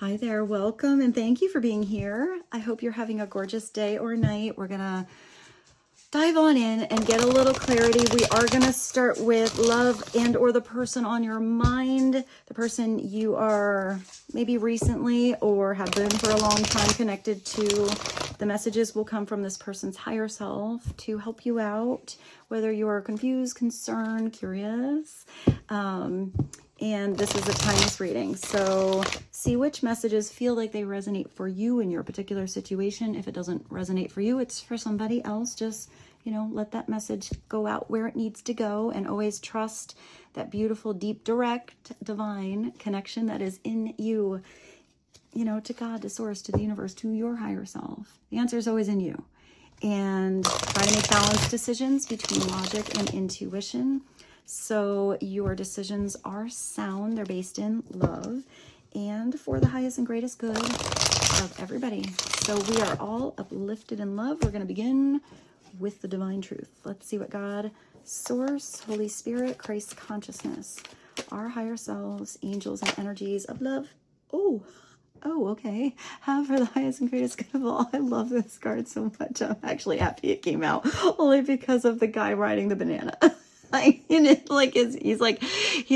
Hi there, welcome, and thank you for being here. I hope you're having a gorgeous day or night. We're gonna dive on in and get a little clarity. We are gonna start with love and or the person on your mind, the person you are maybe recently or have been for a long time connected to. The messages will come from this person's higher self to help you out, whether you are confused, concerned, curious. And this is a timeless reading. So see which messages feel like they resonate for you in your particular situation. If it doesn't resonate for you, it's for somebody else. Just, let that message go out where it needs to go, and always trust that beautiful, deep, direct, divine connection that is in you, to God, to source, to the universe, to your higher self. The answer is always in you. And try to make balanced decisions between logic and intuition. So your decisions are sound, they're based in love, and for the highest and greatest good of everybody. So we are all uplifted in love. We're going to begin with the divine truth. Let's see what God, Source, Holy Spirit, Christ consciousness, our higher selves, angels, and energies of love. Oh, okay. Have for the highest and greatest good of all. I love this card so much. I'm actually happy it came out, only because of the guy riding the banana. He's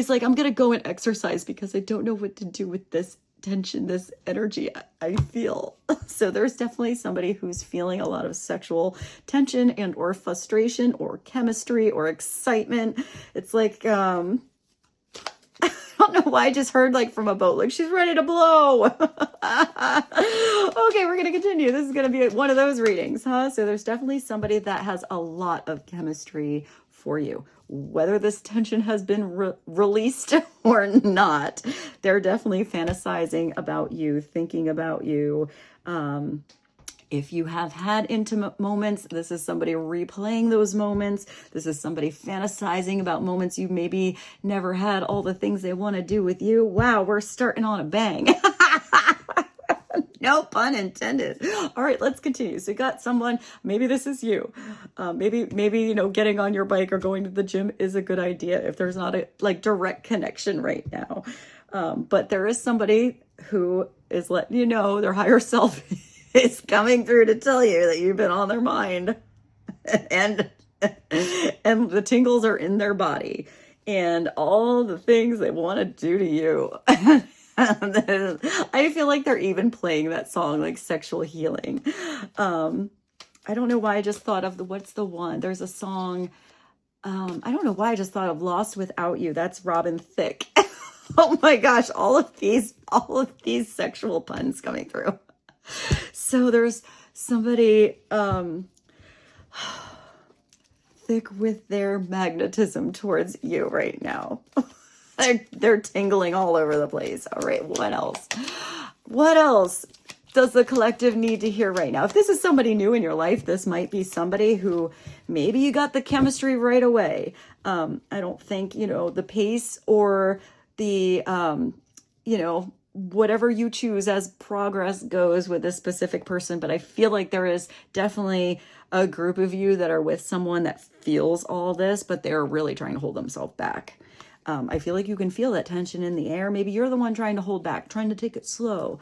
like, I'm gonna go and exercise because I don't know what to do with this tension, this energy I feel. So there's definitely somebody who's feeling a lot of sexual tension and or frustration or chemistry or excitement. It's like, I don't know why I just heard from a boat, like she's ready to blow. Okay, we're going to continue. This is going to be one of those readings, huh? So there's definitely somebody that has a lot of chemistry for you. Whether this tension has been released or not, they're definitely fantasizing about you, thinking about you. If you have had intimate moments, this is somebody replaying those moments. This is somebody fantasizing about moments you maybe never had, all the things they want to do with you. Wow, we're starting on a bang. No pun intended. All right, let's continue. So you got someone, maybe this is you. Maybe, getting on your bike or going to the gym is a good idea if there's not a direct connection right now. But there is somebody who is letting you know their higher self is coming through to tell you that you've been on their mind, and the tingles are in their body and all the things they want to do to you. I feel like they're even playing that song, like Sexual Healing. I don't know why I just thought of what's the one? There's a song. I don't know why I just thought of Lost Without You. That's Robin Thicke. Oh my gosh, all of these sexual puns coming through. So there's somebody thick with their magnetism towards you right now. They're tingling all over the place. All right, what else? What else does the collective need to hear right now? If this is somebody new in your life, this might be somebody who maybe you got the chemistry right away. I don't think, the pace or the, whatever you choose as progress goes with this specific person. But I feel like there is definitely a group of you that are with someone that feels all this, but they're really trying to hold themselves back. I feel like you can feel that tension in the air. Maybe you're the one trying to hold back, trying to take it slow.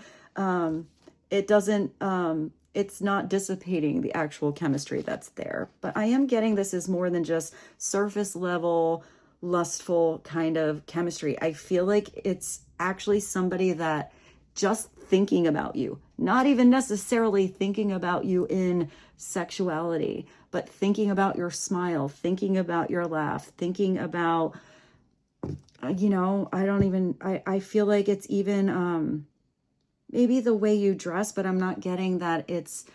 It's not dissipating the actual chemistry that's there. But I am getting this is more than just surface level, lustful kind of chemistry. I feel like it's actually somebody that just thinking about you, not even necessarily thinking about you in sexuality, but thinking about your smile, thinking about your laugh, thinking about, I feel like it's even, maybe the way you dress, but I'm not getting that it's,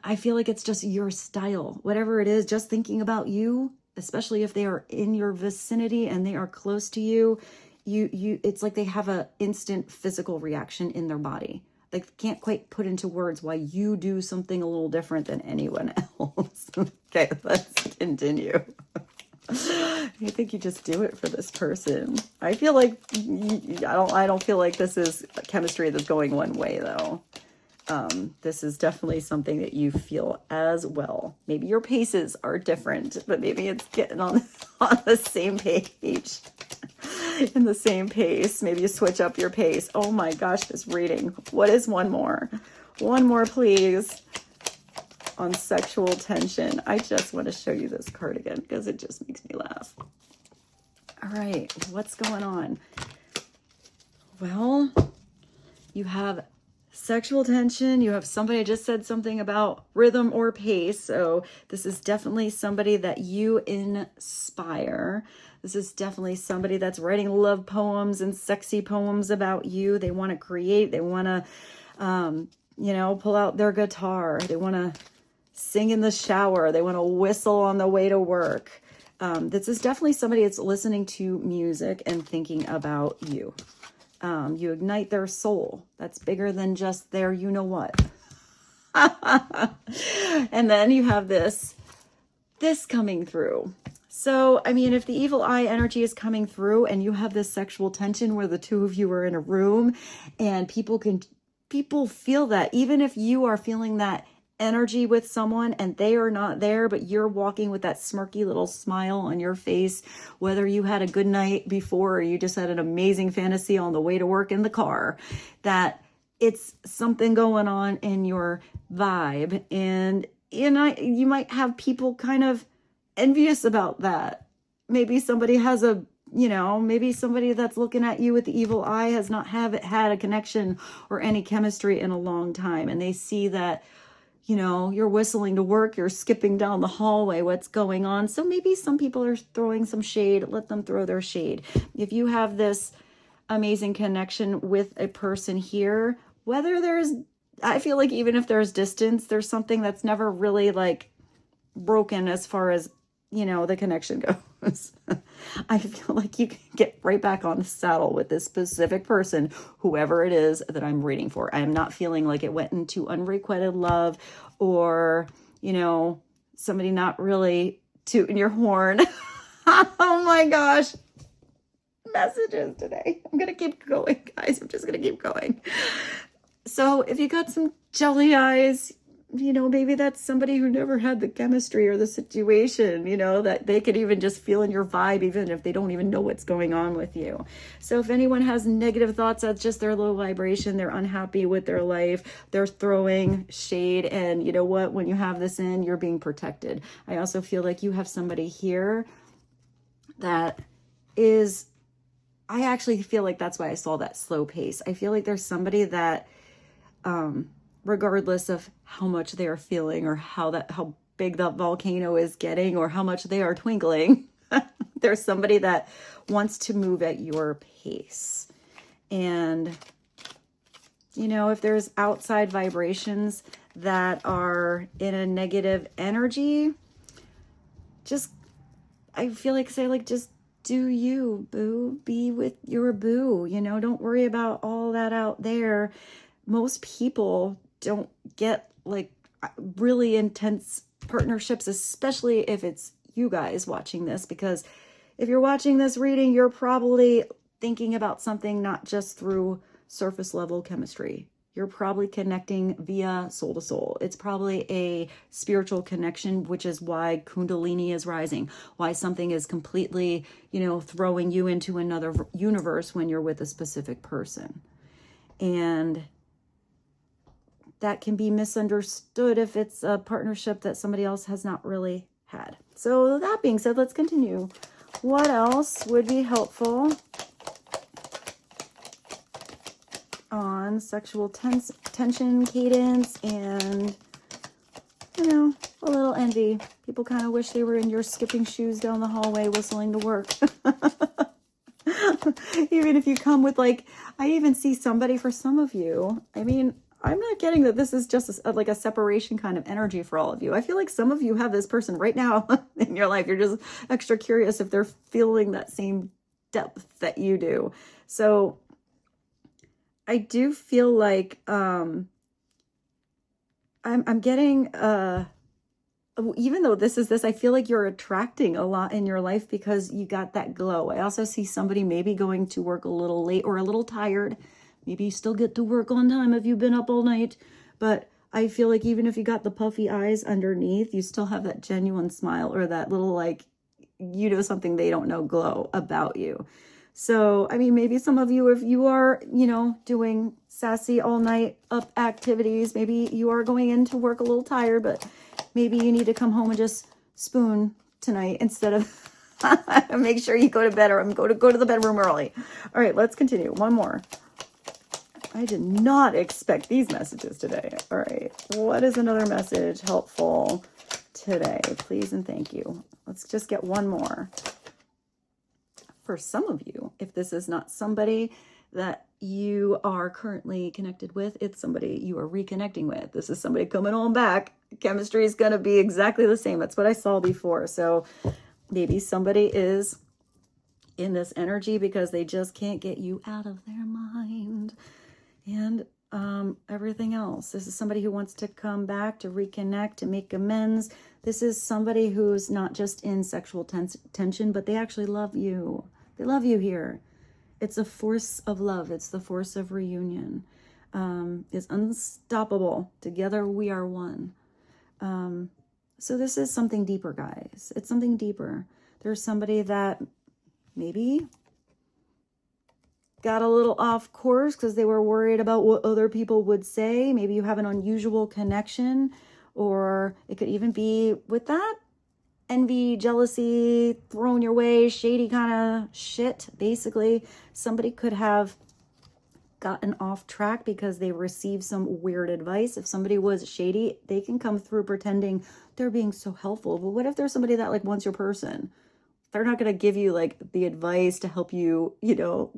I feel like it's just your style, whatever it is, just thinking about you, especially if they are in your vicinity and they are close to you, it's like they have an instant physical reaction in their body. They can't quite put into words why you do something a little different than anyone else. Okay, let's continue. I think you just do it for this person. I feel like I don't feel like this is chemistry that's going one way though. This is definitely something that you feel as well. Maybe your paces are different, but maybe it's getting on the same page. in the same pace. Maybe you switch up your pace. Oh my gosh, this reading. What is one more? One more, please. On sexual tension. I just want to show you this card again because it just makes me laugh. All right, what's going on? Well, you have sexual tension. You have somebody, I just said something about rhythm or pace. So this is definitely somebody that you inspire. This is definitely somebody that's writing love poems and sexy poems about you. They want to create. They want to, pull out their guitar. They want to sing in the shower. They want to whistle on the way to work. This is definitely somebody that's listening to music and thinking about you. You ignite their soul. That's bigger than just their you-know-what. And then you have this coming through. So, I mean, if the evil eye energy is coming through and you have this sexual tension where the two of you are in a room and people feel that, even if you are feeling that energy with someone and they are not there, but you're walking with that smirky little smile on your face, whether you had a good night before or you just had an amazing fantasy on the way to work in the car, that it's something going on in your vibe. And you might have people kind of envious about that. Maybe somebody has maybe somebody that's looking at you with the evil eye has not had a connection or any chemistry in a long time. And they see that, you're whistling to work, you're skipping down the hallway, what's going on? So maybe some people are throwing some shade, let them throw their shade. If you have this amazing connection with a person here, I feel like even if there's distance, there's something that's never really like broken as far as, the connection goes. I feel like you can get right back on the saddle with this specific person, whoever it is that I'm reading for. I am not feeling like it went into unrequited love or, somebody not really tooting your horn. Oh my gosh. Messages today. I'm going to keep going, guys. I'm just going to keep going. So if you got some jelly eyes, maybe that's somebody who never had the chemistry or the situation, that they could even just feel in your vibe, even if they don't even know what's going on with you. So if anyone has negative thoughts, that's just their low vibration. They're unhappy with their life. They're throwing shade. And you know what? When you have this in, you're being protected. I also feel like you have somebody here that is, I actually feel like that's why I saw that slow pace. I feel like there's somebody that, regardless of how much they are feeling or how big the volcano is getting or how much they are twinkling, there's somebody that wants to move at your pace. And, if there's outside vibrations that are in a negative energy, I feel like just do you, boo. Be with your boo. Don't worry about all that out there. Most people don't get like really intense partnerships, especially if it's you guys watching this, because if you're watching this reading, you're probably thinking about something not just through surface level chemistry. You're probably connecting via soul to soul. It's probably a spiritual connection, which is why Kundalini is rising, why something is completely, throwing you into another universe when you're with a specific person. And that can be misunderstood if it's a partnership that somebody else has not really had. So that being said, let's continue. What else would be helpful on sexual tension, cadence, and, a little envy? People kind of wish they were in your skipping shoes down the hallway whistling to work. Even if you come with I even see somebody for some of you. I mean, I'm not getting that this is just like a separation kind of energy for all of you. I feel like some of you have this person right now in your life. You're just extra curious if they're feeling that same depth that you do. So I do feel like I'm getting even though this is this, I feel like you're attracting a lot in your life because you got that glow. I also see somebody maybe going to work a little late or a little tired. Maybe you still get to work on time if you've been up all night. But I feel like even if you got the puffy eyes underneath, you still have that genuine smile or that little something they don't know glow about you. So, I mean, maybe some of you, if you are, you know, doing sassy all night up activities, maybe you are going into work a little tired, but maybe you need to come home and just spoon tonight instead of make sure you go to bed, or go to the bedroom early. All right, let's continue. One more. I did not expect these messages today. All right, what is another message helpful today? Please and thank you. Let's just get one more. For some of you, if this is not somebody that you are currently connected with, it's somebody you are reconnecting with. This is somebody coming on back. Chemistry is going to be exactly the same. That's what I saw before. So maybe somebody is in this energy because they just can't get you out of their mind and everything else. This is somebody who wants to come back, to reconnect, to make amends. This is somebody who's not just in sexual tension, but they actually love you. They love you here. It's a force of love. It's the force of reunion. It's unstoppable. Together we are one. So this is something deeper, guys. It's something deeper. There's somebody that maybe got a little off course because they were worried about what other people would say. Maybe you have an unusual connection, or it could even be with that envy, jealousy, thrown your way, shady kind of shit. Basically, somebody could have gotten off track because they received some weird advice. If somebody was shady, they can come through pretending they're being so helpful. But what if there's somebody that like wants your person? They're not going to give you like the advice to help you, you know,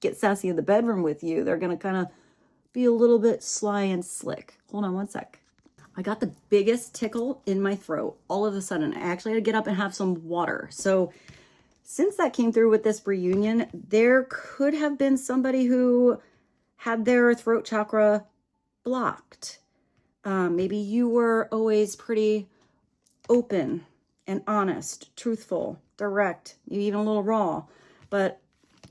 get sassy in the bedroom with you. They're going to kind of be a little bit sly and slick. Hold on one sec. I got the biggest tickle in my throat all of a sudden. I actually had to get up and have some water. So since that came through with this reunion, there could have been somebody who had their throat chakra blocked. Maybe you were always pretty open and honest, truthful, direct, maybe even a little raw, but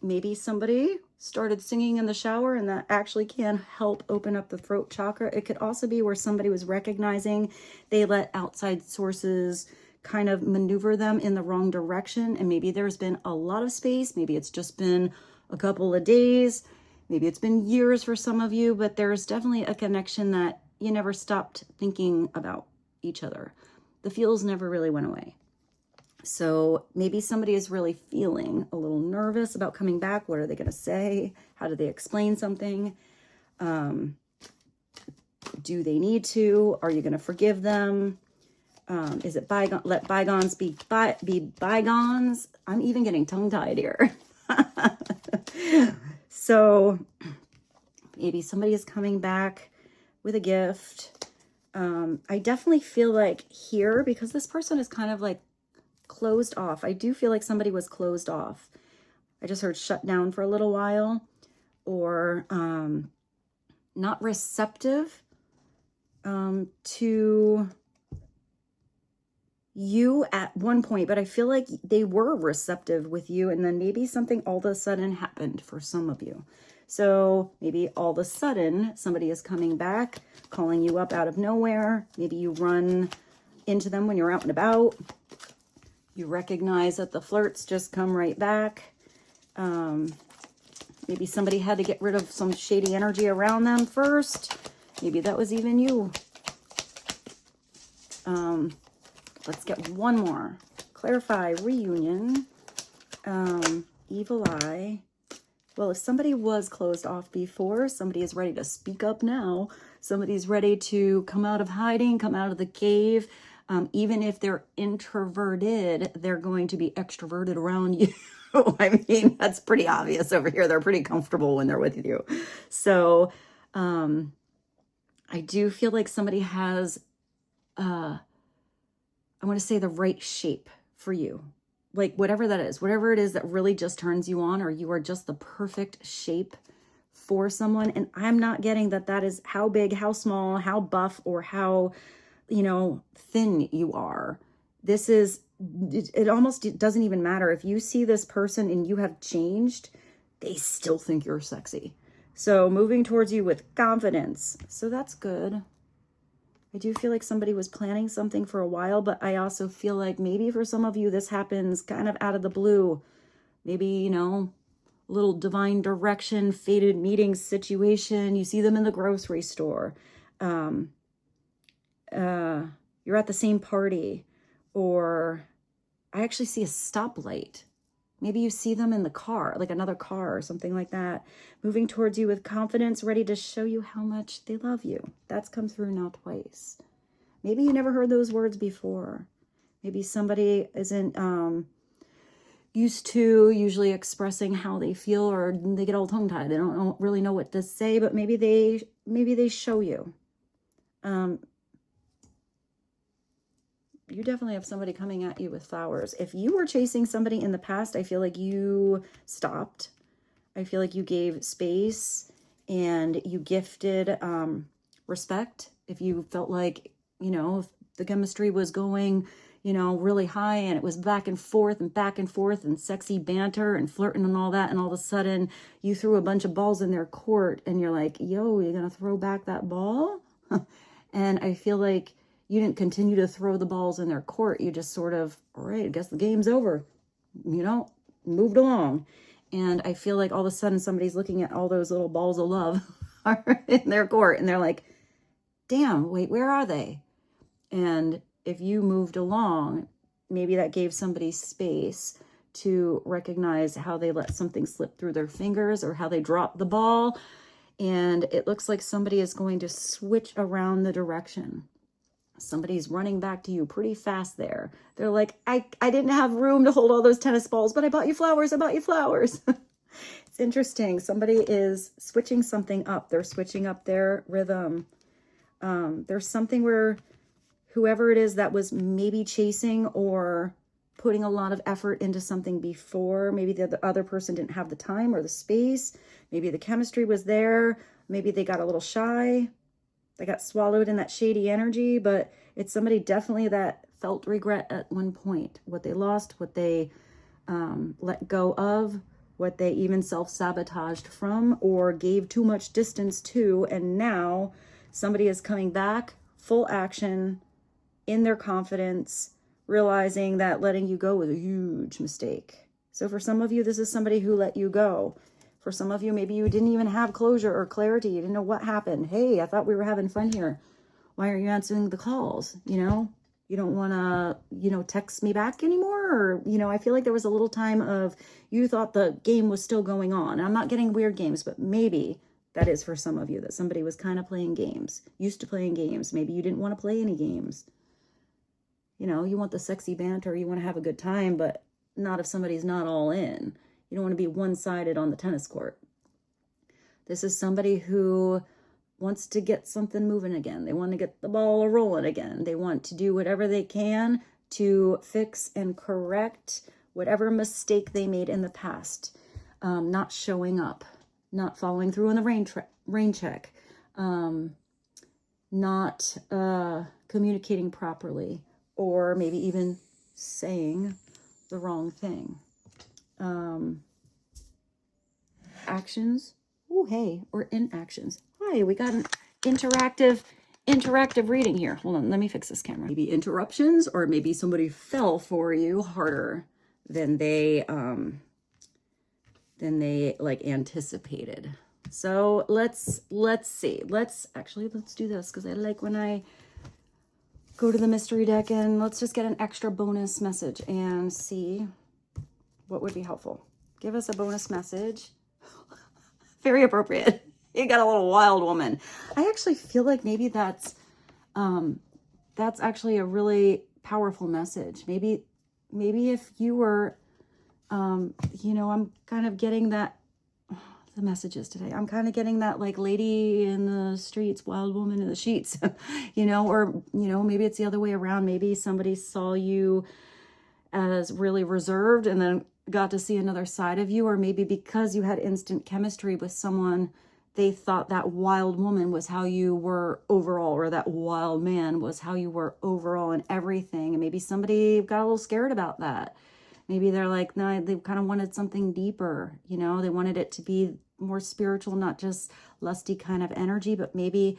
maybe somebody started singing in the shower and that actually can help open up the throat chakra. It could also be where somebody was recognizing they let outside sources kind of maneuver them in the wrong direction. And maybe there's been a lot of space. Maybe it's just been a couple of days. Maybe it's been years for some of you, but there's definitely a connection that you never stopped thinking about each other. The feels never really went away. So maybe somebody is really feeling a little nervous about coming back. What are they going to say? How do they explain something? Do they need to? Are you going to forgive them? Is it bygone? Let bygones be bygones. I'm even getting tongue-tied here. So maybe somebody is coming back with a gift. I definitely feel like here, because this person is kind of like closed off. I do feel like somebody was closed off. I just heard shut down for a little while, or not receptive to you at one point, but I feel like they were receptive with you, and then maybe something all of a sudden happened for some of you. So maybe all of a sudden somebody is coming back, calling you up out of nowhere. Maybe you run into them when you're out and about. You recognize that the flirts just come right back. Maybe somebody had to get rid of some shady energy around them first. Maybe that was even you. Let's get one more. Clarify, reunion, evil eye. Well, if somebody was closed off before, somebody is ready to speak up now. Somebody's ready to come out of hiding, come out of the cave. Even if they're introverted, they're going to be extroverted around you. I mean, that's pretty obvious over here. They're pretty comfortable when they're with you. So I do feel like somebody has, I want to say, the right shape for you. Like whatever that is, whatever it is that really just turns you on, or you are just the perfect shape for someone. And I'm not getting that that is how big, how small, how buff, or how, you know, thin you are. This is, it almost doesn't even matter. If you see this person and you have changed, they still think you're sexy. So moving towards you with confidence. So that's good. I do feel like somebody was planning something for a while, but I also feel like maybe for some of you, this happens kind of out of the blue. Maybe, you know, little divine direction, fated meeting situation. You see them in the grocery store. You're at the same party, or I actually see a stoplight. Maybe you see them in the car, like another car or something like that, moving towards you with confidence, ready to show you how much they love you. That's come through now twice. Maybe you never heard those words before. Maybe somebody isn't used to usually expressing how they feel, or they get all tongue-tied. They don't really know what to say, but maybe they show you. You definitely have somebody coming at you with flowers. If you were chasing somebody in the past, I feel like you stopped. I feel like you gave space and you gifted respect. If you felt like, you know, if the chemistry was going, you know, really high and it was back and forth and sexy banter and flirting and all that, and all of a sudden you threw a bunch of balls in their court and you're like, yo, you're gonna throw back that ball? And I feel like you didn't continue to throw the balls in their court. You just sort of, all right, I guess the game's over, you know, moved along. And I feel like all of a sudden somebody's looking at all those little balls of love in their court and they're like, damn, wait, where are they? And if you moved along, maybe that gave somebody space to recognize how they let something slip through their fingers or how they dropped the ball. And it looks like somebody is going to switch around the direction. Somebody's running back to you pretty fast there. They're like, I didn't have room to hold all those tennis balls, but I bought you flowers. I bought you flowers. It's interesting. Somebody is switching something up. They're switching up their rhythm. There's something where whoever it is that was maybe chasing or putting a lot of effort into something before, maybe the other person didn't have the time or the space. Maybe the chemistry was there. Maybe they got a little shy. They got swallowed in that shady energy, but it's somebody definitely that felt regret at one point. What they lost, what they let go of, what they even self-sabotaged from or gave too much distance to. And now somebody is coming back, full action, in their confidence, realizing that letting you go was a huge mistake. So for some of you, this is somebody who let you go. For some of you, maybe you didn't even have closure or clarity. You didn't know what happened. Hey, I thought we were having fun here. Why aren't you answering the calls? You know, you don't want to, you know, text me back anymore. Or, you know, I feel like there was a little time of you thought the game was still going on. I'm not getting weird games, but maybe that is for some of you, that somebody was kind of playing games, used to playing games. Maybe you didn't want to play any games. You know, you want the sexy banter, you want to have a good time, but not if somebody's not all in. You don't want to be one-sided on the tennis court. This is somebody who wants to get something moving again. They want to get the ball rolling again. They want to do whatever they can to fix and correct whatever mistake they made in the past. Not showing up, not following through on the rain check, not communicating properly, or maybe even saying the wrong thing. Actions. Oh, hey, or inactions. Hi, we got an interactive reading here. Hold on, let me fix this camera. Maybe interruptions, or maybe somebody fell for you harder than they like anticipated. So let's see. Let's do this, because I like when I go to the mystery deck, and let's just get an extra bonus message and see what would be helpful. Give us a bonus message. Very appropriate. You got a little wild woman. I actually feel like maybe that's actually a really powerful message. Maybe if you were, you know, I'm kind of getting that, the messages today. I'm kind of getting that like lady in the streets, wild woman in the sheets, you know, or, you know, maybe it's the other way around. Maybe somebody saw you as really reserved and then got to see another side of you, or maybe because you had instant chemistry with someone, they thought that wild woman was how you were overall, or that wild man was how you were overall in everything. And maybe somebody got a little scared about that. Maybe they're like, no, they kind of wanted something deeper, you know, they wanted it to be more spiritual, not just lusty kind of energy, but maybe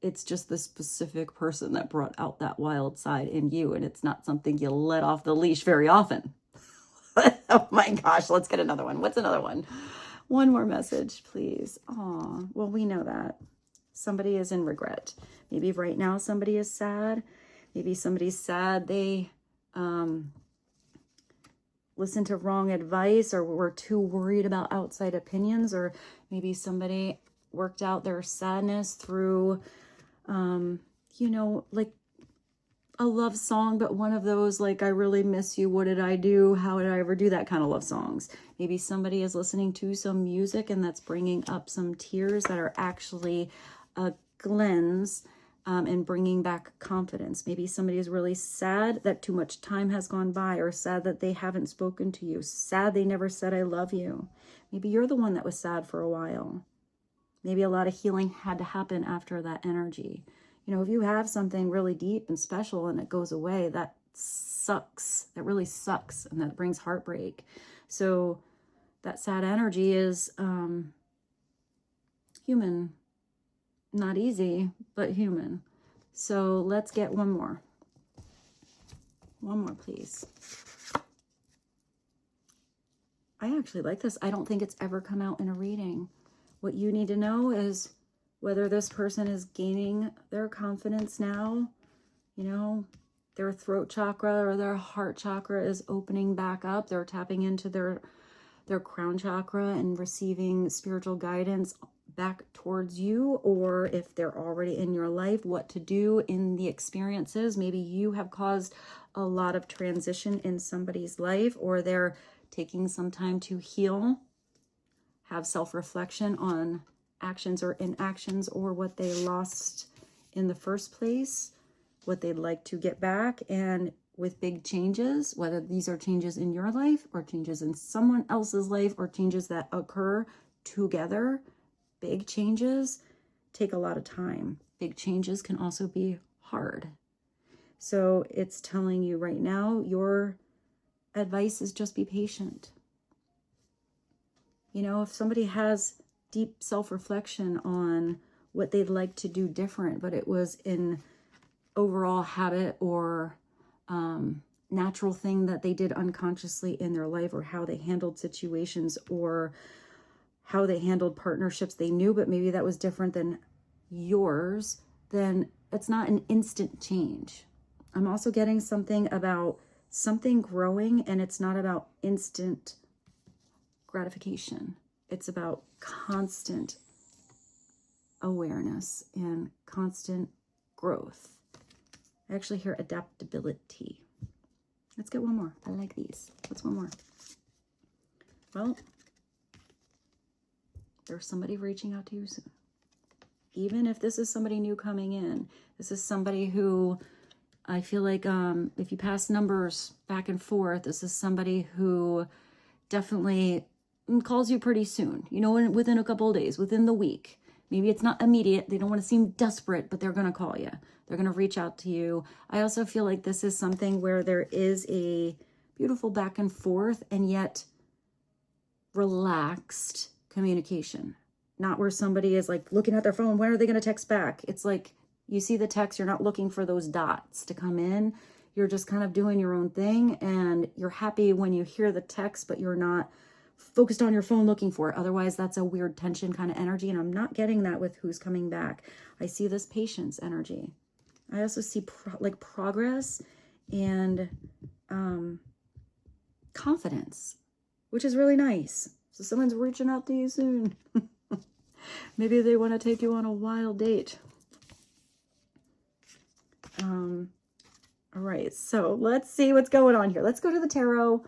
it's just the specific person that brought out that wild side in you, and it's not something you let off the leash very often. Oh my gosh, let's get another one. What's another one? One more message, please. Oh, well, we know that. Somebody is in regret. Maybe right now somebody is sad. Maybe somebody's sad they listened to wrong advice or were too worried about outside opinions, or maybe somebody worked out their sadness through, you know, like a love song, but one of those like, I really miss you, what did I do, how did I ever do, that kind of love songs. Maybe somebody is listening to some music and that's bringing up some tears that are actually a cleanse and bringing back confidence. Maybe somebody is really sad that too much time has gone by, or sad that they haven't spoken to you, sad they never said I love you. Maybe you're the one that was sad for a while. Maybe a lot of healing had to happen after that energy. You know, if you have something really deep and special and it goes away, that sucks. That really sucks, and that brings heartbreak. So that sad energy is human. Not easy, but human. So let's get one more. One more, please. I actually like this. I don't think it's ever come out in a reading. What you need to know is whether this person is gaining their confidence now, you know, their throat chakra or their heart chakra is opening back up. They're tapping into their crown chakra and receiving spiritual guidance back towards you, or if they're already in your life, what to do in the experiences. Maybe you have caused a lot of transition in somebody's life, or they're taking some time to heal, have self-reflection on actions or inactions, or what they lost in the first place, what they'd like to get back. And with big changes, whether these are changes in your life or changes in someone else's life or changes that occur together, big changes take a lot of time. Big changes can also be hard. So it's telling you right now, your advice is just be patient. You know, if somebody has deep self-reflection on what they'd like to do different, but it was an overall habit or natural thing that they did unconsciously in their life, or how they handled situations, or how they handled partnerships they knew, but maybe that was different than yours, then it's not an instant change. I'm also getting something about something growing, and it's not about instant gratification. It's about constant awareness and constant growth. I actually hear adaptability. Let's get one more. I like these. What's one more? Well, there's somebody reaching out to you soon. Even if this is somebody new coming in, this is somebody who I feel like if you pass numbers back and forth, this is somebody who definitely calls you pretty soon, you know, within a couple of days, within the week. Maybe it's not immediate. They don't want to seem desperate, but they're going to call you. They're going to reach out to you. I also feel like this is something where there is a beautiful back and forth, and yet relaxed communication. Not where somebody is like looking at their phone. When are they going to text back? It's like you see the text. You're not looking for those dots to come in. You're just kind of doing your own thing, and you're happy when you hear the text, but you're not focused on your phone looking for it. Otherwise, that's a weird tension kind of energy, and I'm not getting that with who's coming back. I see this patience energy. I also see progress and confidence, which is really nice. So someone's reaching out to you soon. Maybe they want to take you on a wild date. All right, so let's see what's going on here. Let's go to the tarot.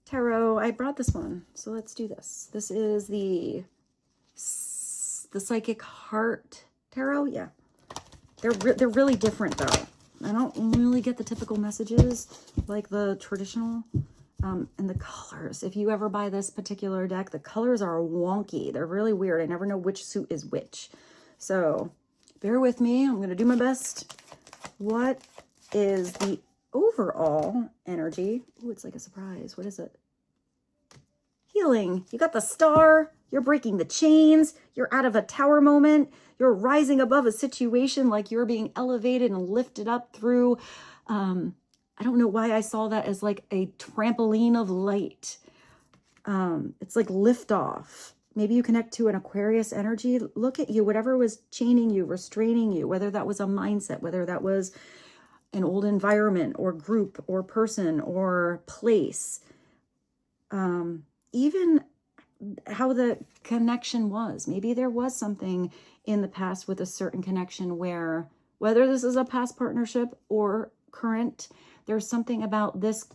Tarot, I brought this one, so let's do this. This is the Psychic Heart Tarot. Yeah, they're really different though. I don't really get the typical messages like the traditional. And the colors, if you ever buy this particular deck, the colors are wonky. They're really weird. I never know which suit is which. So bear with me. I'm going to do my best. What is the overall energy? Oh, it's like a surprise. What is it? Healing. You got the star. You're breaking the chains. You're out of a tower moment. You're rising above a situation, like you're being elevated and lifted up through I don't know why I saw that as like a trampoline of light. It's like liftoff. Maybe you connect to an Aquarius energy. Look at you, whatever was chaining you, restraining you, whether that was a mindset, whether that was an old environment or group or person or place. Even how the connection was. Maybe there was something in the past with a certain connection where, whether this is a past partnership or current, there's something about this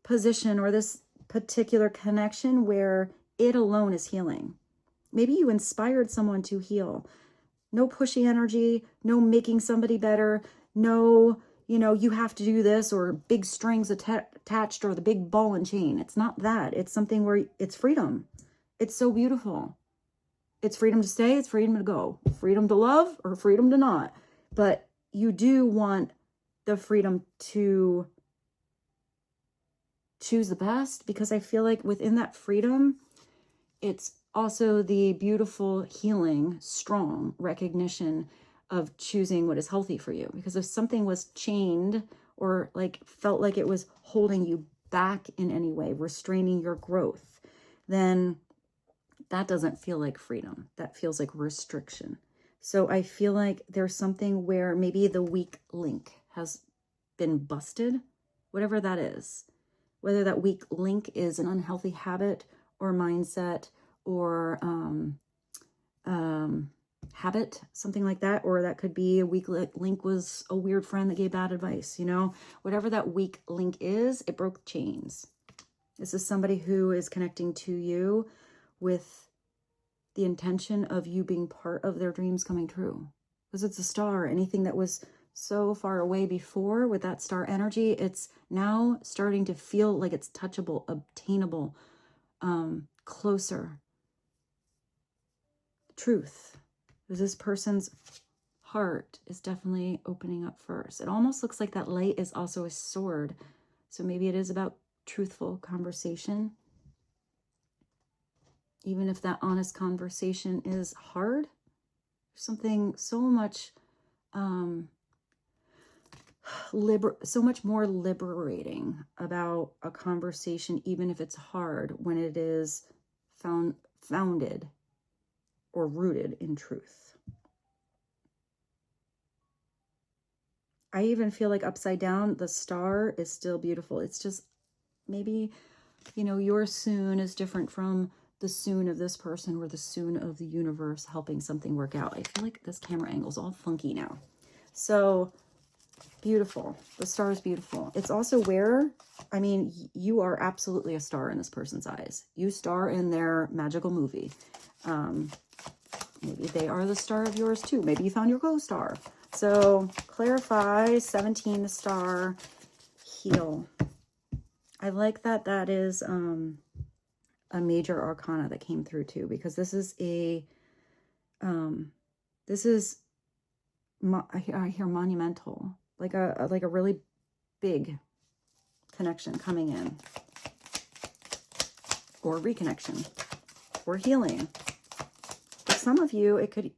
position or this particular connection where it alone is healing. Maybe you inspired someone to heal. No pushy energy, no making somebody better, no, you have to do this, or big strings attached, or the big ball and chain. It's not that. It's something where it's freedom. It's so beautiful. It's freedom to stay, it's freedom to go, freedom to love or freedom to not. But you do want the freedom to choose the best, because I feel like within that freedom, it's also the beautiful, healing, strong recognition of choosing what is healthy for you. Because if something was chained or like felt like it was holding you back in any way, restraining your growth, then that doesn't feel like freedom. That feels like restriction. So I feel like there's something where maybe the weak link has been busted, whatever that is. Whether that weak link is an unhealthy habit or mindset or habit, something like that. Or that could be a weak link was a weird friend that gave bad advice, whatever that weak link is, it broke chains. This is somebody who is connecting to you with the intention of you being part of their dreams coming true. Because it's a star. Anything that was so far away before with that star energy, it's now starting to feel like it's touchable, obtainable, closer. Truth. Because this person's heart is definitely opening up first. It almost looks like that light is also a sword. So maybe it is about truthful conversation. Even if that honest conversation is hard, something so much so much more liberating about a conversation, even if it's hard, when it is founded or rooted in truth. I even feel like upside down, the star is still beautiful. It's just maybe, your soon is different from the soon of this person or the soon of the universe helping something work out. I feel like this camera angle is all funky now. So beautiful. The star is beautiful. It's also where, you are absolutely a star in this person's eyes. You star in their magical movie. Maybe they are the star of yours too. Maybe you found your co-star. So clarify, 17, the star, heal. I like that that is a major arcana that came through too, because this is I hear monumental, like a really big connection coming in, or reconnection, or healing. For some of you, it could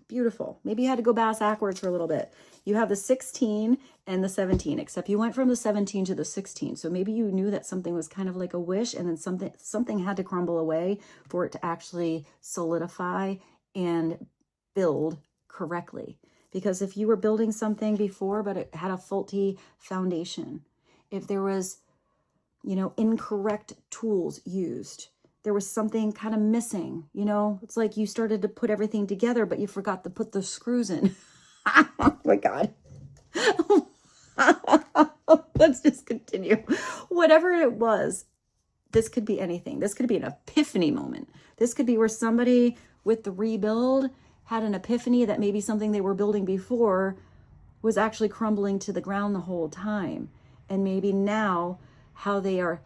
beautiful. Maybe you had to go backwards for a little bit. You have the 16 and the 17, except you went from the 17 to the 16. So maybe you knew that something was kind of like a wish, and then something had to crumble away for it to actually solidify and build correctly. Because if you were building something before, but it had a faulty foundation, if there was, incorrect tools used, there was something kind of missing, it's like you started to put everything together, but you forgot to put the screws in. Oh my God. Let's just continue. Whatever it was, this could be anything. This could be an epiphany moment. This could be where somebody with the rebuild had an epiphany that maybe something they were building before was actually crumbling to the ground the whole time. And maybe now how they are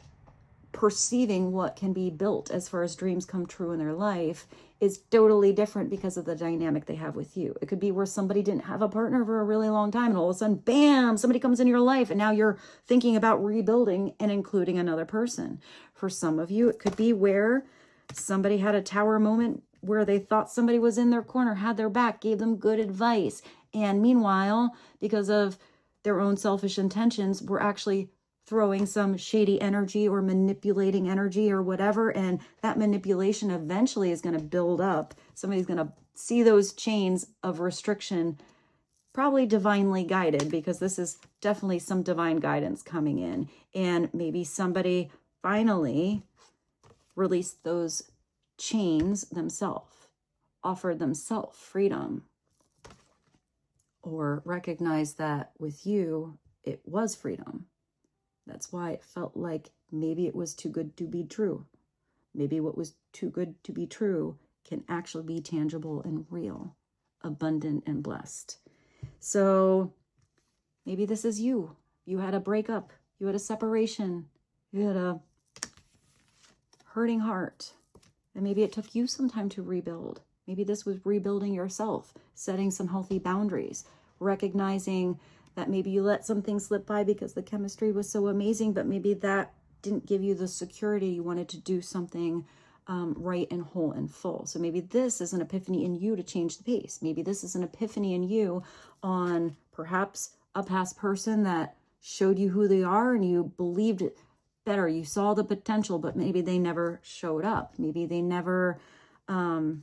perceiving what can be built as far as dreams come true in their life is totally different because of the dynamic they have with you. It could be where somebody didn't have a partner for a really long time, and all of a sudden, bam, somebody comes into your life, and now you're thinking about rebuilding and including another person. For some of you, it could be where somebody had a tower moment where they thought somebody was in their corner, had their back, gave them good advice. And meanwhile, because of their own selfish intentions were actually throwing some shady energy or manipulating energy or whatever. And that manipulation eventually is going to build up. Somebody's going to see those chains of restriction, probably divinely guided, because this is definitely some divine guidance coming in. And maybe somebody finally released those chains themselves, offered themselves freedom, or recognized that with you, it was freedom. That's why it felt like maybe it was too good to be true. Maybe what was too good to be true can actually be tangible and real, abundant and blessed. So maybe this is you. You had a breakup. You had a separation. You had a hurting heart. And maybe it took you some time to rebuild. Maybe this was rebuilding yourself, setting some healthy boundaries, recognizing that maybe you let some things slip by because the chemistry was so amazing, but maybe that didn't give you the security you wanted to do something right and whole and full. So maybe this is an epiphany in you to change the pace. Maybe this is an epiphany in you on perhaps a past person that showed you who they are and you believed it better. You saw the potential, but maybe they never showed up. Maybe they never, I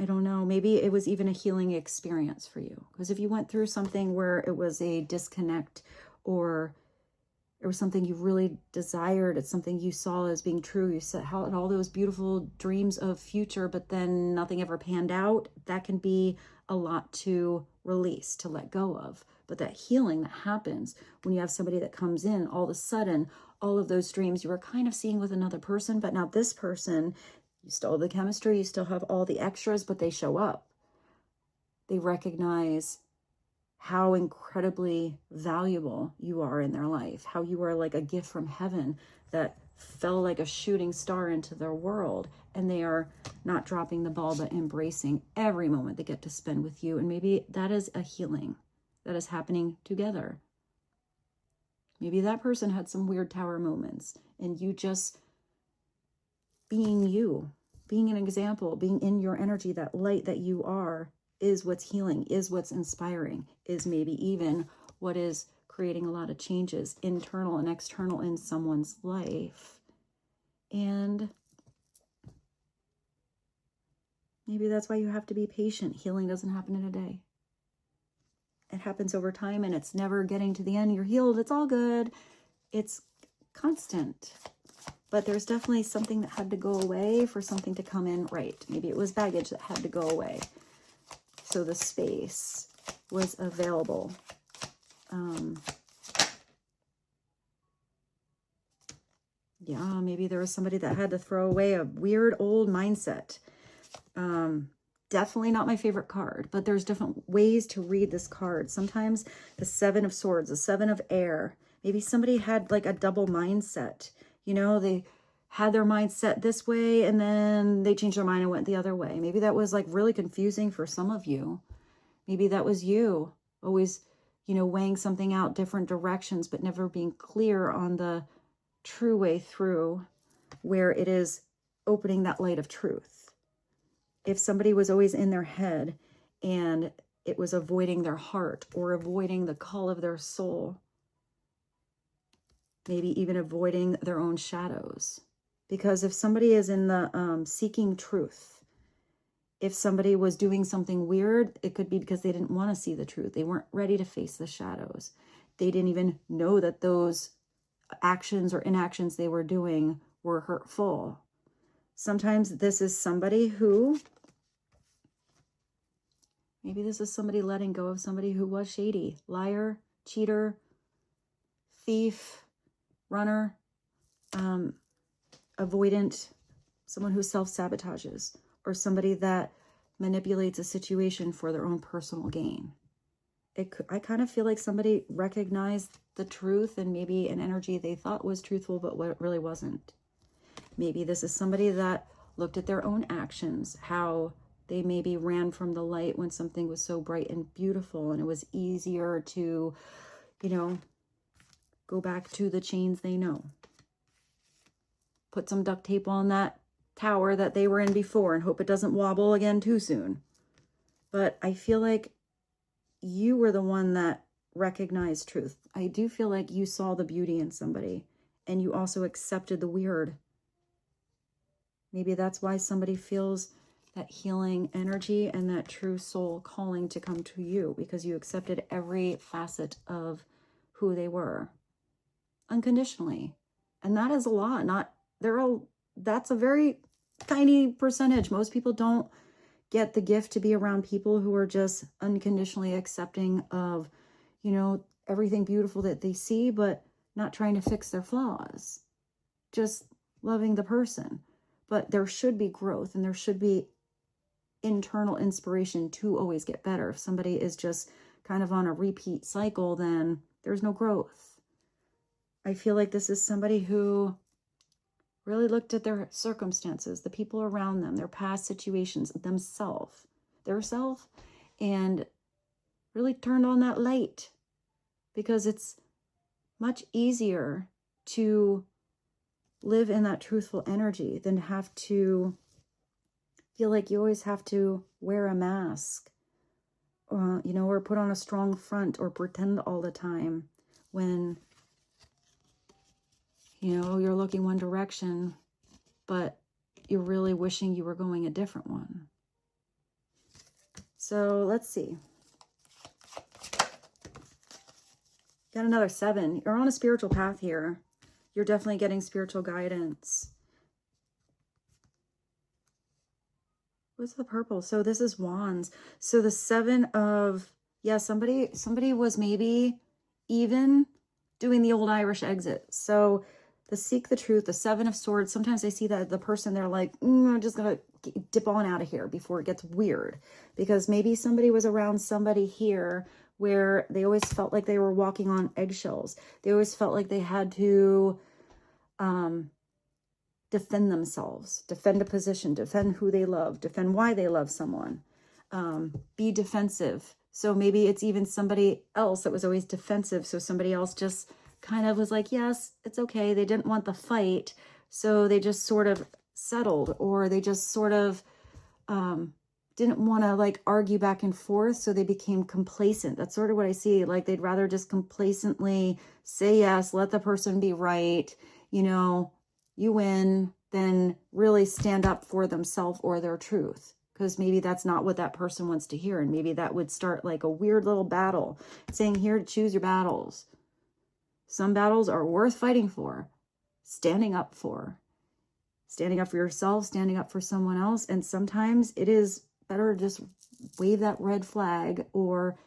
don't know, maybe it was even a healing experience for you. Because if you went through something where it was a disconnect, or it was something you really desired, it's something you saw as being true, you had all those beautiful dreams of future, but then nothing ever panned out, that can be a lot to release, to let go of. But that healing that happens when you have somebody that comes in, all of a sudden, all of those dreams you were kind of seeing with another person, but now this person, you still have the chemistry, you still have all the extras, but they show up. They recognize how incredibly valuable you are in their life, how you are like a gift from heaven that fell like a shooting star into their world, and they are not dropping the ball, but embracing every moment they get to spend with you. And maybe that is a healing that is happening together. Maybe that person had some weird tower moments, and you just being you, being an example, being in your energy, that light that you are, is what's healing, is what's inspiring, is maybe even what is creating a lot of changes, internal and external, in someone's life. And maybe that's why you have to be patient. Healing doesn't happen in a day. It happens over time, and it's never getting to the end. You're healed. It's all good. It's constant. But there's definitely something that had to go away for something to come in right. Maybe it was baggage that had to go away. So the space was available. Yeah, maybe there was somebody that had to throw away a weird old mindset. Definitely not my favorite card, but there's different ways to read this card. Sometimes the Seven of Swords, the Seven of Air. Maybe somebody had like a double mindset. You know, they had their mind set this way and then they changed their mind and went the other way. Maybe that was like really confusing for some of you. Maybe that was you always, you know, weighing something out different directions, but never being clear on the true way through, where it is opening that light of truth. If somebody was always in their head and it was avoiding their heart or avoiding the call of their soul, maybe even avoiding their own shadows. Because if somebody is in the seeking truth, if somebody was doing something weird, it could be because they didn't want to see the truth. They weren't ready to face the shadows. They didn't even know that those actions or inactions they were doing were hurtful. Sometimes this is somebody who, maybe this is somebody letting go of somebody who was shady, liar, cheater, thief, runner, avoidant, someone who self-sabotages, or somebody that manipulates a situation for their own personal gain. I kind of feel like somebody recognized the truth and maybe an energy they thought was truthful, but what it really wasn't. Maybe this is somebody that looked at their own actions, how they maybe ran from the light when something was so bright and beautiful, and it was easier to, you know, go back to the chains they know. Put some duct tape on that tower that they were in before and hope it doesn't wobble again too soon. But I feel like you were the one that recognized truth. I do feel like you saw the beauty in somebody and you also accepted the weird. Maybe that's why somebody feels that healing energy and that true soul calling to come to you, because you accepted every facet of who they were unconditionally. And that is a lot. That's a very tiny percentage. Most people don't get the gift to be around people who are just unconditionally accepting of, everything beautiful that they see, but not trying to fix their flaws, just loving the person. But there should be growth and there should be internal inspiration to always get better. If somebody is just kind of on a repeat cycle, then there's no growth. I feel like this is somebody who really looked at their circumstances, the people around them, their past situations, their self, and really turned on that light, because it's much easier to live in that truthful energy than to have to feel like you always have to wear a mask, or put on a strong front or pretend all the time when, you're looking one direction, but you're really wishing you were going a different one. So let's see. Got another 7. You're on a spiritual path here. You're definitely getting spiritual guidance. What's the purple? So this is wands. So the 7 of, somebody was maybe even doing the old Irish exit. So the seek the truth, the 7 of swords. Sometimes I see that the person, they're like, I'm just going to dip on out of here before it gets weird. Because maybe somebody was around somebody here where they always felt like they were walking on eggshells. They always felt like they had to defend themselves, defend a position, defend who they love, defend why they love someone, be defensive. So maybe it's even somebody else that was always defensive. So somebody else just kind of was like, yes, it's okay. They didn't want the fight. So they just sort of settled, or they just sort of didn't want to argue back and forth. So they became complacent. That's sort of what I see. Like they'd rather just complacently say yes, let the person be right, you win, than really stand up for themselves or their truth. Because maybe that's not what that person wants to hear. And maybe that would start like a weird little battle, saying, here to choose your battles. Some battles are worth fighting for, standing up for yourself, standing up for someone else. And sometimes it is better to just wave that red flag, or,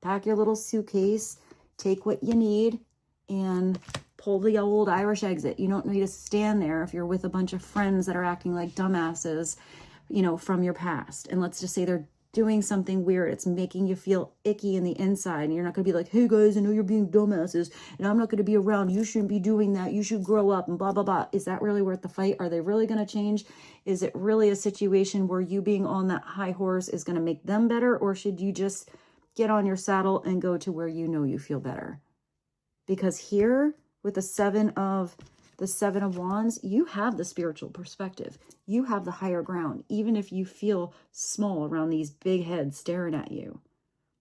pack your little suitcase, take what you need, and pull the old Irish exit. You don't need to stand there if you're with a bunch of friends that are acting like dumbasses, from your past. And let's just say they're doing something weird. It's making you feel icky in the inside. And you're not going to be like, hey guys, I know you're being dumbasses and I'm not going to be around. You shouldn't be doing that. You should grow up and blah, blah, blah. Is that really worth the fight? Are they really going to change? Is it really a situation where you being on that high horse is going to make them better? Or should you just get on your saddle and go to where you feel better? Because here with the 7 of wands, you have the spiritual perspective. You have the higher ground, even if you feel small around these big heads staring at you.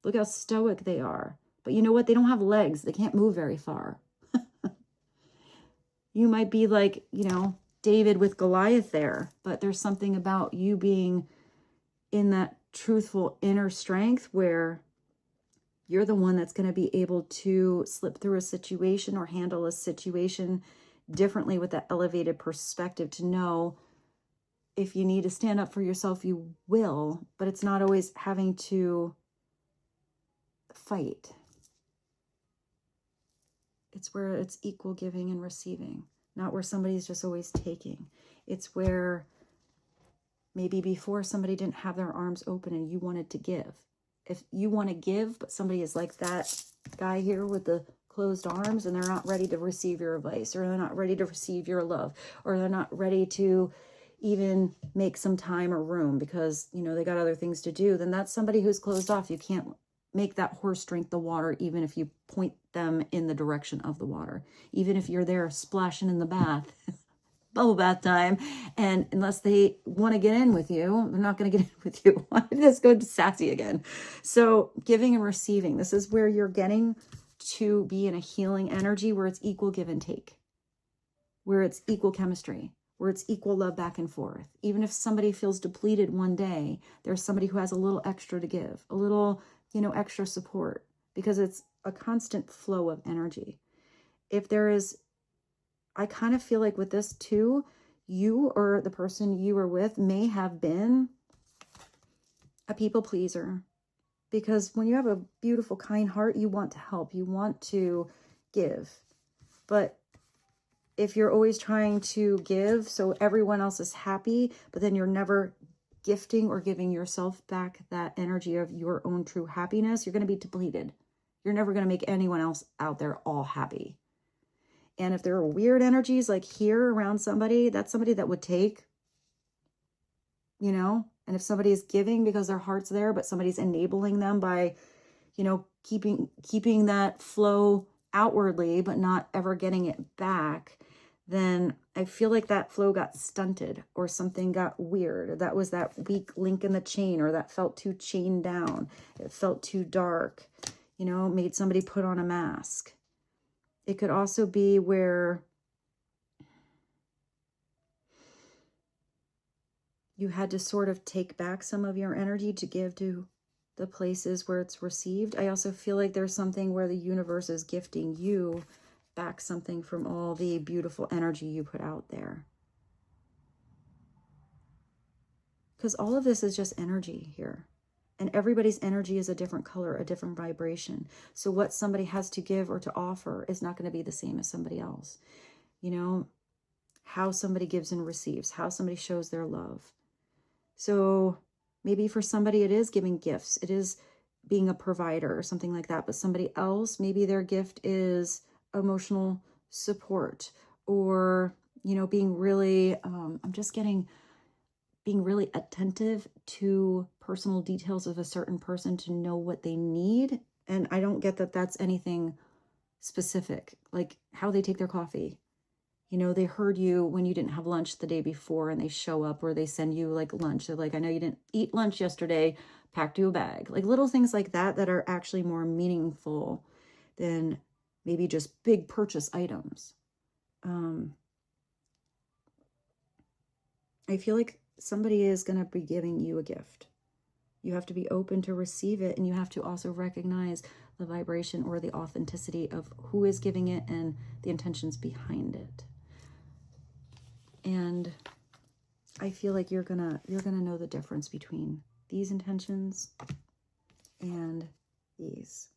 Look how stoic they are. But you know what? They don't have legs. They can't move very far. You might be like, David with Goliath there, but there's something about you being in that truthful inner strength where you're the one that's going to be able to slip through a situation or handle a situation differently with that elevated perspective, to know if you need to stand up for yourself, you will, but it's not always having to fight. It's where it's equal giving and receiving, not where somebody's just always taking. It's where maybe before somebody didn't have their arms open and you wanted to give. If you want to give, but somebody is like that guy here with the closed arms and they're not ready to receive your advice, or they're not ready to receive your love, or they're not ready to even make some time or room because, they got other things to do, then that's somebody who's closed off. You can't make that horse drink the water, even if you point them in the direction of the water, even if you're there splashing in the bath. bubble bath time. And unless they want to get in with you, they're not going to get in with you. Let's go sassy again. So giving and receiving, this is where you're getting to be in a healing energy where it's equal give and take, where it's equal chemistry, where it's equal love back and forth. Even if somebody feels depleted one day, there's somebody who has a little extra to give, a little, extra support, because it's a constant flow of energy. If there is, I kind of feel like with this too, you or the person you were with may have been a people pleaser, because when you have a beautiful, kind heart, you want to help, you want to give. But if you're always trying to give so everyone else is happy, but then you're never gifting or giving yourself back that energy of your own true happiness, you're going to be depleted. You're never going to make anyone else out there all happy. And if there are weird energies like here around somebody, that's somebody that would take, and if somebody is giving because their heart's there, but somebody's enabling them by, keeping that flow outwardly, but not ever getting it back, then I feel like that flow got stunted or something got weird. That was that weak link in the chain, or that felt too chained down. It felt too dark, made somebody put on a mask. It could also be where you had to sort of take back some of your energy to give to the places where it's received. I also feel like there's something where the universe is gifting you back something from all the beautiful energy you put out there. Because all of this is just energy here. And everybody's energy is a different color, a different vibration. So what somebody has to give or to offer is not going to be the same as somebody else. How somebody gives and receives, how somebody shows their love. So maybe for somebody it is giving gifts. It is being a provider or something like that. But somebody else, maybe their gift is emotional support, or, being really, being really attentive to personal details of a certain person to know what they need. And I don't get that that's anything specific, like how they take their coffee. They heard you when you didn't have lunch the day before and they show up, or they send you like lunch. They're like, I know you didn't eat lunch yesterday, packed you a bag. Like little things like that that are actually more meaningful than maybe just big purchase items. I feel like somebody is going to be giving you a gift. You have to be open to receive it, and you have to also recognize the vibration or the authenticity of who is giving it and the intentions behind it. And I feel like you're gonna know the difference between these intentions and these.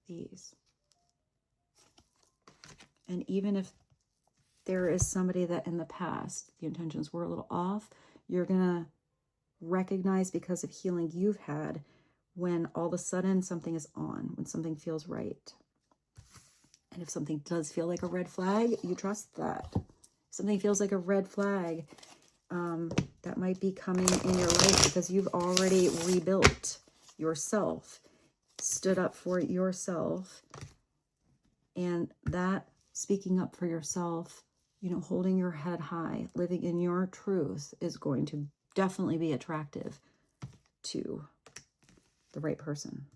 These. And even if there is somebody that in the past the intentions were a little off, you're gonna recognize, because of healing you've had, when all of a sudden something is on, when something feels right. And if something does feel like a red flag, you trust that. If something feels like a red flag, that might be coming in your life because you've already rebuilt yourself, stood up for yourself. And that speaking up for yourself, holding your head high, living in your truth is going to definitely be attractive to the right person.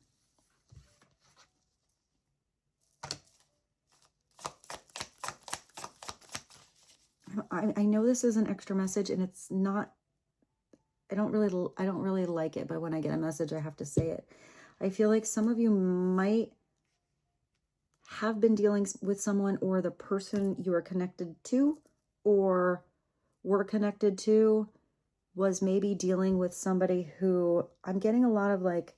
I know this is an extra message, and it's not, I don't really like it, but when I get a message, I have to say it. I feel like some of you might have been dealing with someone, or the person you are connected to or were connected to was maybe dealing with somebody who, I'm getting a lot of like,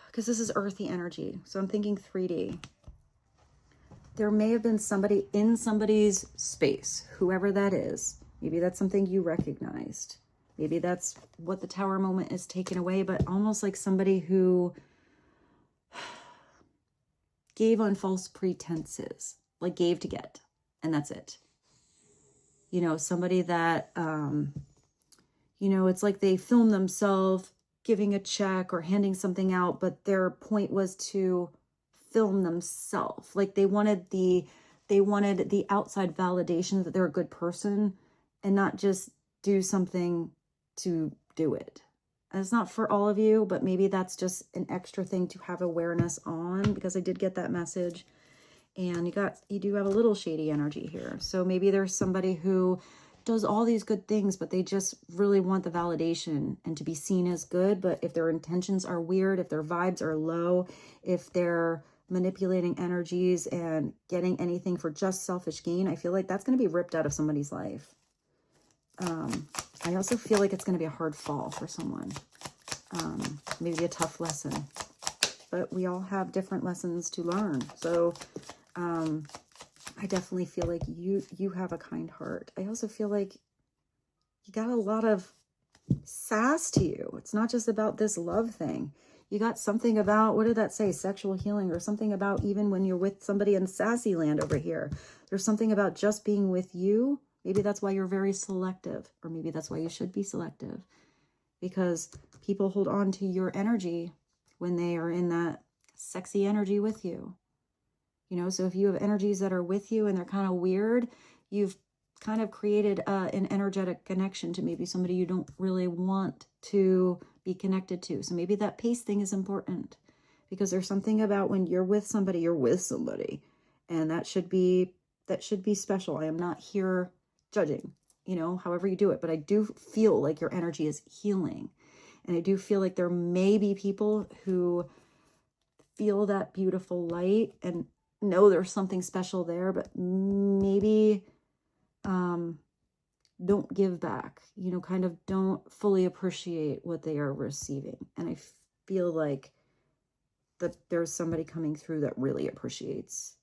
because this is earthy energy, so I'm thinking 3D. There may have been somebody in somebody's space, whoever that is. Maybe that's something you recognized. Maybe that's what the tower moment is taken away, but almost like somebody who gave on false pretenses, like gave to get, and that's it. Somebody that, it's like they filmed themselves giving a check or handing something out, but their point was to film themselves. Like they wanted the they wanted the outside validation that they're a good person and not just do something to do it. And it's not for all of you, but maybe that's just an extra thing to have awareness on, because I did get that message. And you do have a little shady energy here. So maybe there's somebody who does all these good things, but they just really want the validation and to be seen as good. But if their intentions are weird, if their vibes are low, if they're manipulating energies and getting anything for just selfish gain, I feel like that's going to be ripped out of somebody's life. I also feel like it's going to be a hard fall for someone. Maybe a tough lesson. But we all have different lessons to learn. So I definitely feel like you have a kind heart. I also feel like you got a lot of sass to you. It's not just about this love thing. You got something about, what did that say? Sexual healing, or something about even when you're with somebody in sassy land over here. There's something about just being with you. Maybe that's why you're very selective, or maybe that's why you should be selective, because people hold on to your energy when they are in that sexy energy with you. You know, so if you have energies that are with you and they're kind of weird, you've kind of created an energetic connection to maybe somebody you don't really want to be connected to. So maybe that pace thing is important, because there's something about when you're with somebody, and that should be special. I am not here judging, you know, however you do it, but I do feel like your energy is healing. And I do feel like there may be people who feel that beautiful light and know there's something special there, but maybe don't give back, you know, kind of don't fully appreciate what they are receiving. And I feel like that there's somebody coming through that really appreciates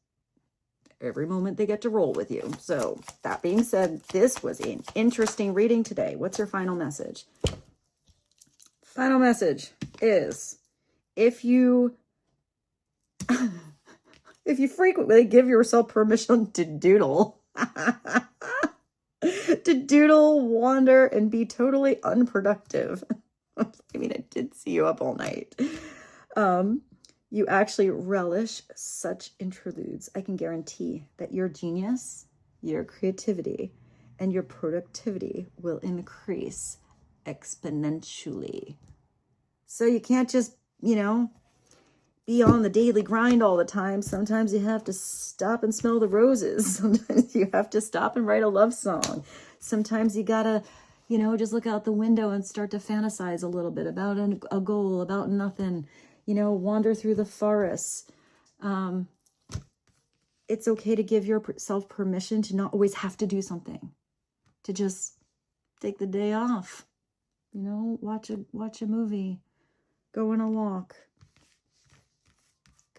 every moment they get to roll with you. So that being said, this was an interesting reading today. What's your final message? Final message is, if you frequently give yourself permission to doodle, wander, and be totally unproductive. I mean, I did see you up all night. You actually relish such interludes. I can guarantee that your genius, your creativity, and your productivity will increase exponentially. So you can't just, you know, be on the daily grind all the time. Sometimes you have to stop and smell the roses. Sometimes you have to stop and write a love song. Sometimes you gotta, you know, just look out the window and start to fantasize a little bit about a goal, about nothing, you know, wander through the forest. It's okay to give yourself permission to not always have to do something, to just take the day off, you know, watch a movie, go on a walk,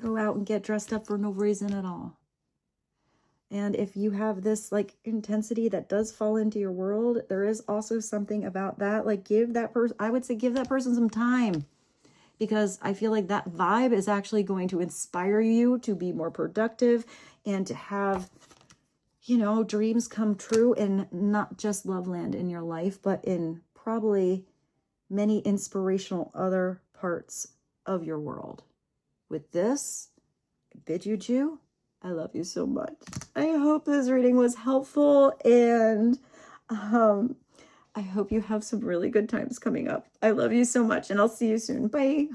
go out and get dressed up for no reason at all. And if you have this like intensity that does fall into your world, there is also something about that. Like I would say give that person some time, because I feel like that vibe is actually going to inspire you to be more productive and to have, you know, dreams come true in not just love land in your life, but in probably many inspirational other parts of your world. With this, I bid you adieu. I love you so much. I hope this reading was helpful, and I hope you have some really good times coming up. I love you so much, and I'll see you soon. Bye.